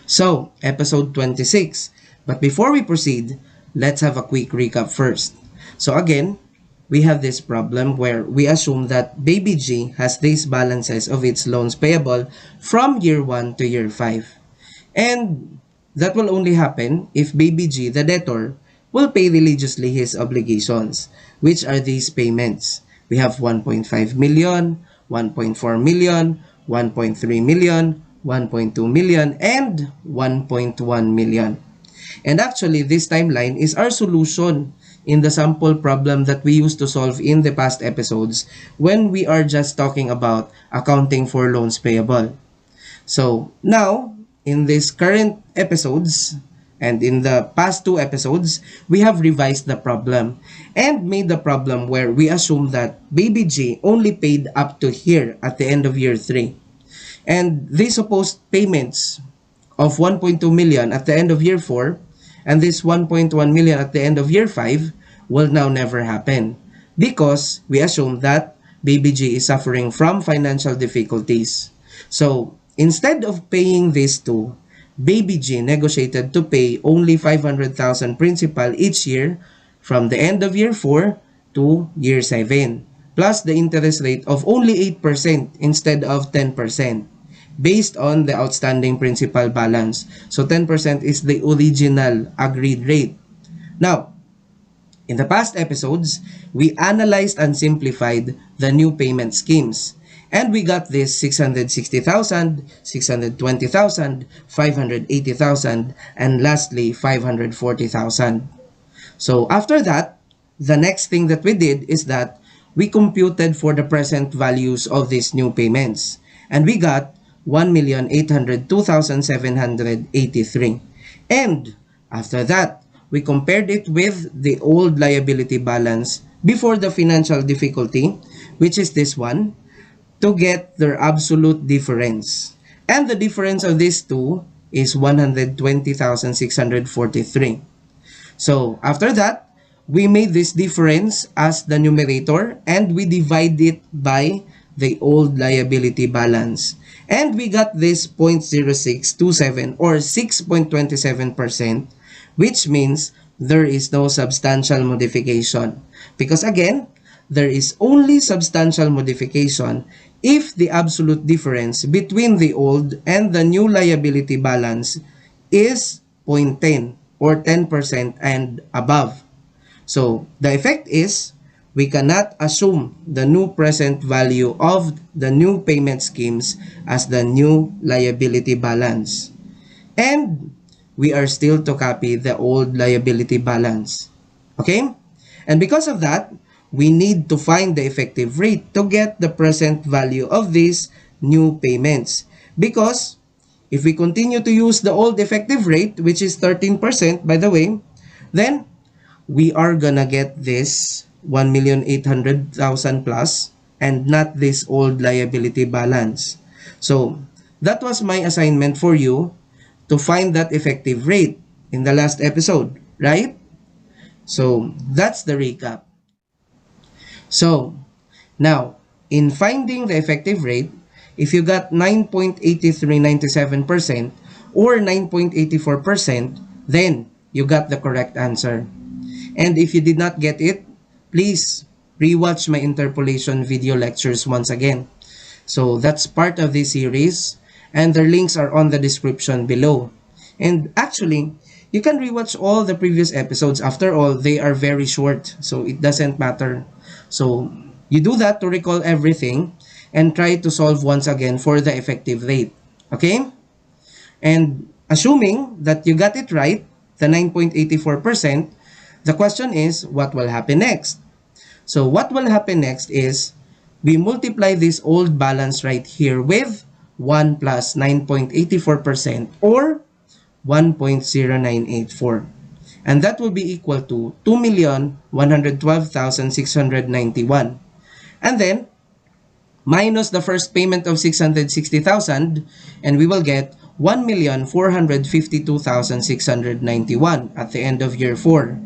So, episode 26. But before we proceed, let's have a quick recap first. So again, we have this problem where we assume that baby G has these balances of its loans payable from year 1 to year 5. And that will only happen if baby G, the debtor, will pay religiously his obligations, which are these payments. We have 1.5 million, 1.4 million, 1.3 million, 1.2 million, and 1.1 million. And actually, this timeline is our solution in the sample problem that we used to solve in the past episodes when we are just talking about accounting for loans payable. So now, in these current episodes and in the past two episodes, we have revised the problem and made the problem where we assume that baby G only paid up to here at the end of year 3. And these supposed payments of 1.2 million at the end of year 4 and this 1.1 million at the end of year 5 will now never happen because we assume that baby G is suffering from financial difficulties. So instead of paying these two, baby G negotiated to pay only 500,000 principal each year from the end of year 4 to year 7, plus the interest rate of only 8% instead of 10%, based on the outstanding principal balance. So 10% is the original agreed rate. Now, in the past episodes, we analyzed and simplified the new payment schemes. And we got this 660,000, 620,000, 580,000, and lastly 540,000. So after that, the next thing that we did is that we computed for the present values of these new payments. And we got 1,802,783. And after that, we compared it with the old liability balance before the financial difficulty, which is this one, to get their absolute difference. And the difference of these two is 120,643. So after that, we made this difference as the numerator and we divide it by the old liability balance. And we got this 0.0627 or 6.27%, which means there is no substantial modification. Because again, there is only substantial modification if the absolute difference between the old and the new liability balance is 0.10 or 10% and above. So the effect is we cannot assume the new present value of the new payment schemes as the new liability balance. And we are still to copy the old liability balance. Okay? And because of that, we need to find the effective rate to get the present value of these new payments. Because if we continue to use the old effective rate, which is 13% by the way, then we are gonna get this 1,800,000 plus and not this old liability balance. So that was my assignment for you to find that effective rate in the last episode, right? So that's the recap. So now, in finding the effective rate, if you got 9.8397% or 9.84%, then you got the correct answer. And if you did not get it, please rewatch my interpolation video lectures once again. So that's part of this series and their links are on the description below. And actually, you can rewatch all the previous episodes. After all, they are very short, so it doesn't matter. So you do that to recall everything and try to solve once again for the effective rate. Okay? And assuming that you got it right, the 9.84%, the question is, what will happen next? So what will happen next is, we multiply this old balance right here with 1 plus 9.84% or 1.0984. And that will be equal to 2,112,691. And then, minus the first payment of 660,000, and we will get 1,452,691 at the end of year 4.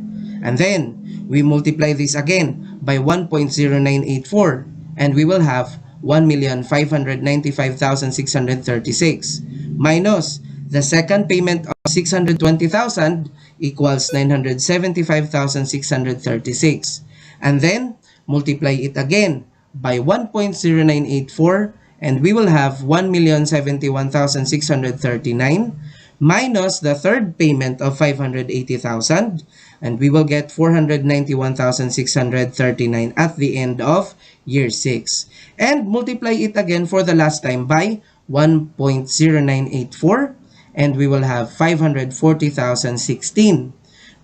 And then, we multiply this again by 1.0984, and we will have 1,595,636 minus the second payment of 620,000 equals 975,636. And then, multiply it again by 1.0984, and we will have 1,071,639 minus the third payment of 580,000, and we will get 491,639 at the end of year 6. And multiply it again for the last time by 1.0984, and we will have 540,016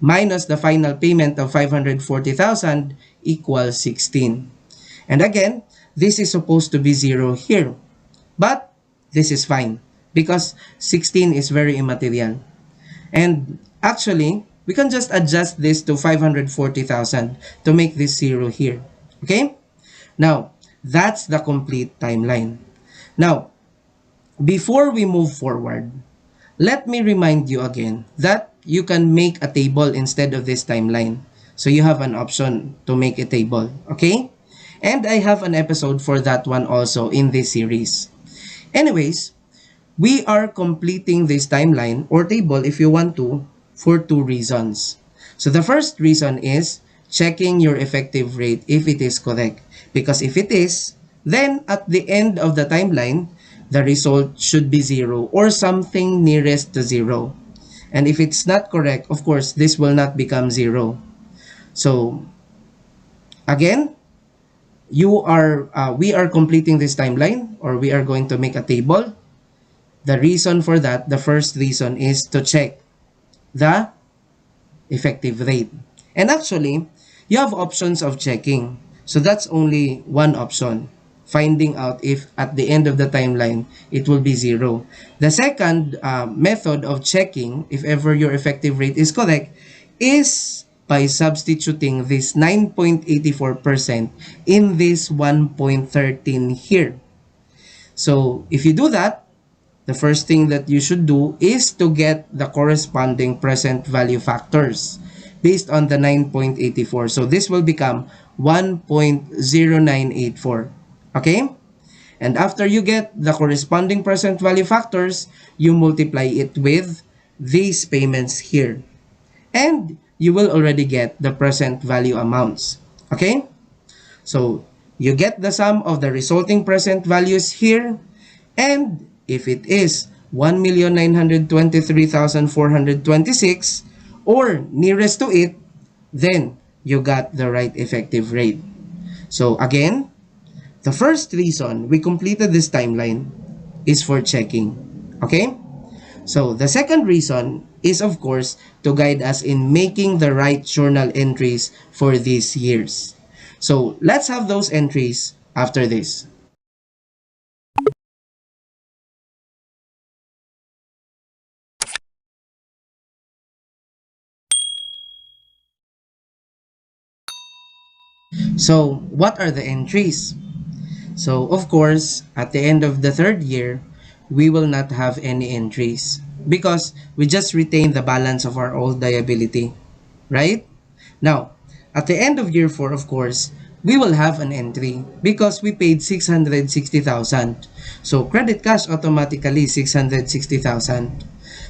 minus the final payment of 540,000 equals 16. And again, this is supposed to be 0 here. But this is fine because 16 is very immaterial. And actually, we can just adjust this to 540,000 to make this 0 here. Okay? Now, that's the complete timeline. Now, before we move forward, let me remind you again that you can make a table instead of this timeline. So you have an option to make a table. Okay? And I have an episode for that one also in this series. Anyways, we are completing this timeline or table if you want to for 2 reasons. So the first reason is checking your effective rate if it is correct. Because if it is, then at the end of the timeline, the result should be 0 or something nearest to 0. And if it's not correct, of course, this will not become 0. So, again, we are completing this timeline, or we are going to make a table. The reason for that, the first reason is to check the effective rate. And actually, you have options of checking. So that's only one option, finding out if at the end of the timeline, it will be 0. The second method of checking if ever your effective rate is correct is by substituting this 9.84% in this 1.13 here. So if you do that, the first thing that you should do is to get the corresponding present value factors based on the 9.84. So this will become 1.0984. Okay? And after you get the corresponding present value factors, you multiply it with these payments here. And you will already get the present value amounts. Okay? So, you get the sum of the resulting present values here. And if it is 1,923,426 or nearest to it, then you got the right effective rate. So, again, the first reason we completed this timeline is for checking. Okay? So, the second reason is, of course, to guide us in making the right journal entries for these years. So, let's have those entries after this. So, what are the entries? So, of course, at the end of the third year, we will not have any entries because we just retain the balance of our old liability, right? Now, at the end of year 4, of course, we will have an entry because we paid 660,000. So, credit cash automatically 660,000.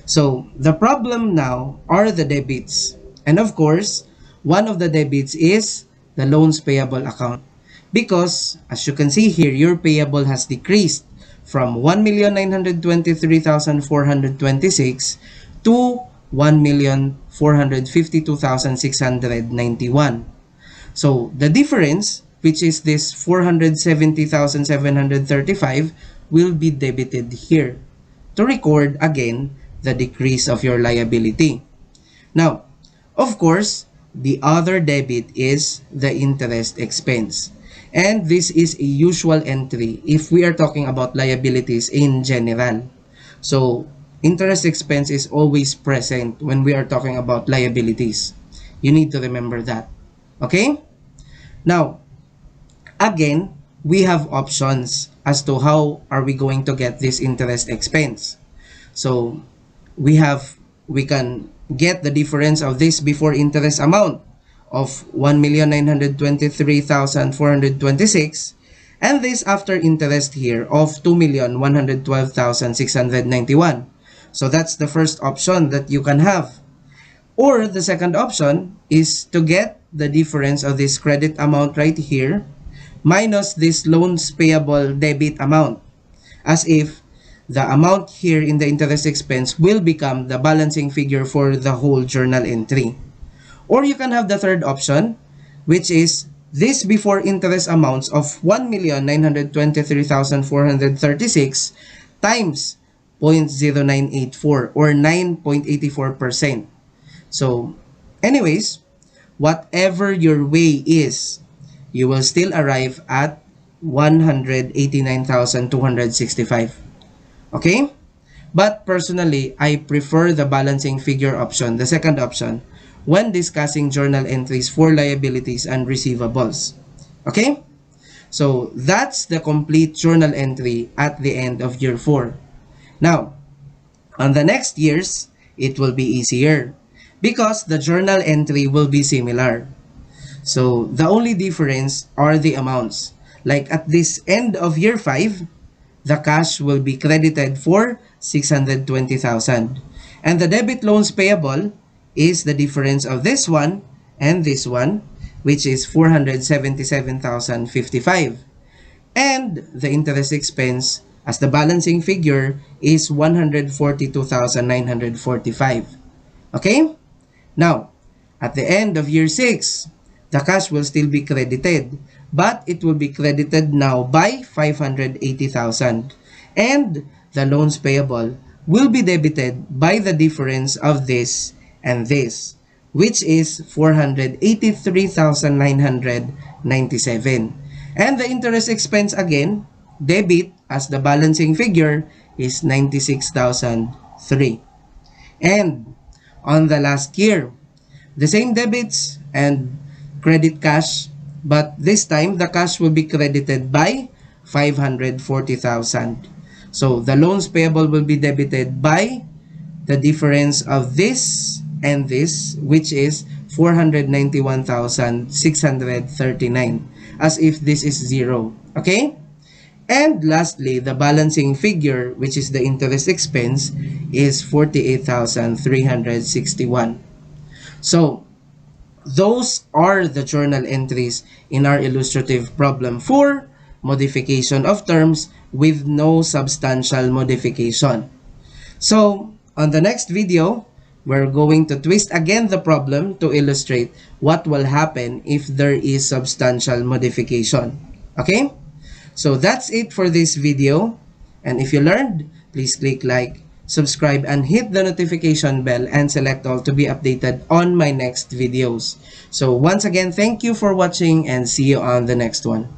So, the problem now are the debits. And of course, one of the debits is the loans payable account. Because, as you can see here, your payable has decreased from 1,923,426 to 1,452,691. So, the difference, which is this 470,735, will be debited here to record again the decrease of your liability. Now, of course, the other debit is the interest expense. And this is a usual entry if we are talking about liabilities in general. So, interest expense is always present when we are talking about liabilities. You need to remember that. Okay? Now, again, we have options as to how are we going to get this interest expense. So, we can get the difference of this before interest amount of 1,923,426 and this after interest here of 2,112,691. So that's the first option that you can have. Or the second option is to get the difference of this credit amount right here minus this loans payable debit amount, as if the amount here in the interest expense will become the balancing figure for the whole journal entry. Or you can have the third option, which is this before interest amounts of 1,923,436 times 0.0984 or 9.84%. So, anyways, whatever your way is, you will still arrive at 189,265. Okay? But personally, I prefer the balancing figure option, the second option, when discussing journal entries for liabilities and receivables. Okay? So, that's the complete journal entry at the end of year 4. Now, on the next years, it will be easier because the journal entry will be similar. So, the only difference are the amounts. Like at this end of year 5, the cash will be credited for 620,000. And the debit loans payable is the difference of this one and this one, which is 477,055. And the interest expense as the balancing figure is 142,945. Okay? Now, at the end of year 6, the cash will still be credited, but it will be credited now by 580,000. And the loans payable will be debited by the difference of this and this, which is 483,997. And the interest expense again, debit as the balancing figure is 96,003. And on the last year, the same debits and credit cash, but this time the cash will be credited by 540,000. So the loans payable will be debited by the difference of this and this, which is 491,639, as if this is 0. Okay? And lastly, the balancing figure, which is the interest expense, is 48,361. So, those are the journal entries in our illustrative problem for modification of terms with no substantial modification. So, on the next video, we're going to twist again the problem to illustrate what will happen if there is substantial modification. Okay? So that's it for this video. And if you learned, please click like, subscribe, and hit the notification bell and select all to be updated on my next videos. So once again, thank you for watching and see you on the next one.